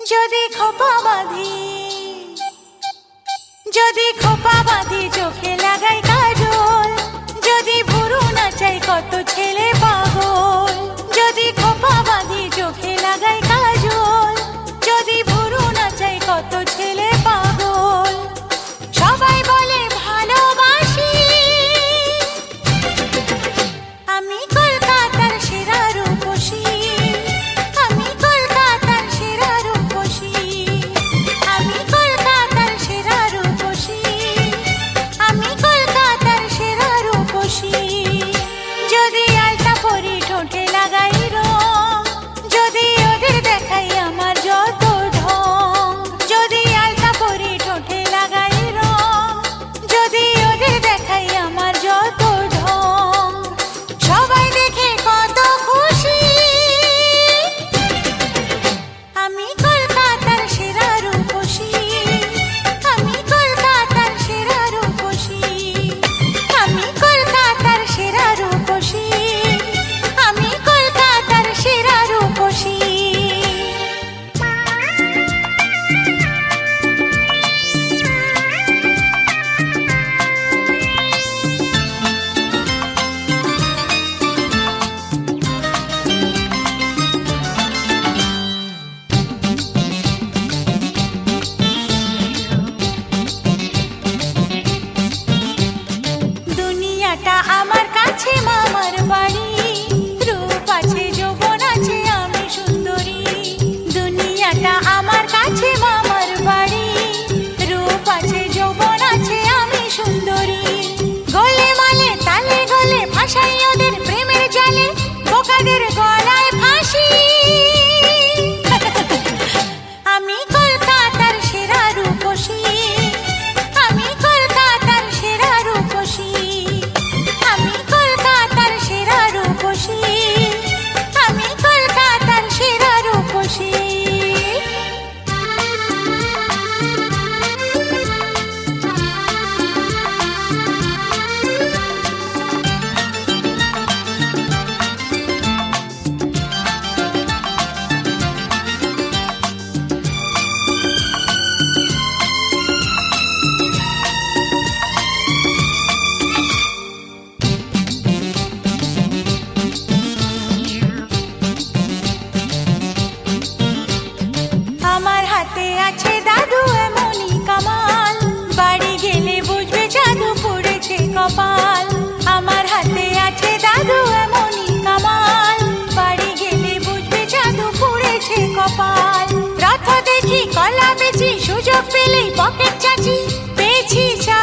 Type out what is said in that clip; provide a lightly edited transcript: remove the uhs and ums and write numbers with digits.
যদি খোপা বাঁধি চোখে লাগাই কাজল, যদি ভুরু নাচাই কত ছেলে পাগল। যদি খোপা বাঁধি চোখে লাগাই কাজল, যদি ভুরু নাচাই কত ছেলে পাগল। সবাই বলে ভালোবাসি, আমি কলকাতার সেরা রূপসী, আমি কলকাতার সেরা রূপসী, আমি কলকাতার সেরা রূপসী, আমি কলকাতার সেরা রূপসী। যদি আলতা পরি ঠোঁটে লাগাই রং, যদি ওদের দেখাই আমার যত ঢং। যদি আলতা পরি ঠোঁটে লাগাই রং, যদি ওদের দেখাই আমার যত ঢং। সবাই দেখে কত খুশি, আমি কলকাতার সেরা রূপসী, আমি কলকাতার সেরা রূপসী, আমি কলকাতার সেরা রূপসী, আমি কলকাতার সেরা রূপসী। দুনিয়াটা আমার কাছে মামার বাড়ি, রূপ আছে যৌবন আছে আমি সুন্দরী। দুনিয়াটা আমার কাছে মামার বাড়ি, রূপ আছে যৌবন আছে আমি সুন্দরী। গলে মালে তালে গলে ভাসাই ওদের প্রেমের জালে, বোকাদের গলায় ফাঁসি। আমি কলকাতার সেরা রূপসী, আমি কলকাতার সেরা রূপসী, আমি কলকাতার সেরা রূপসী, আমি কলকাতার সেরা রূপসী। আমার হাতে আছে দাদু এমনই কামাল, বাড়ি গেলে বুঝবে জাদু পড়েছে কপাল। আমার হাতে আছে দাদু এমনই কামাল, বাড়ি গেলে বুঝবে জাদু পড়েছে কপাল। রথ দেখি কলা বেচি, সুযোগ পেলেই পকেট চাচি, পেয়েছি চা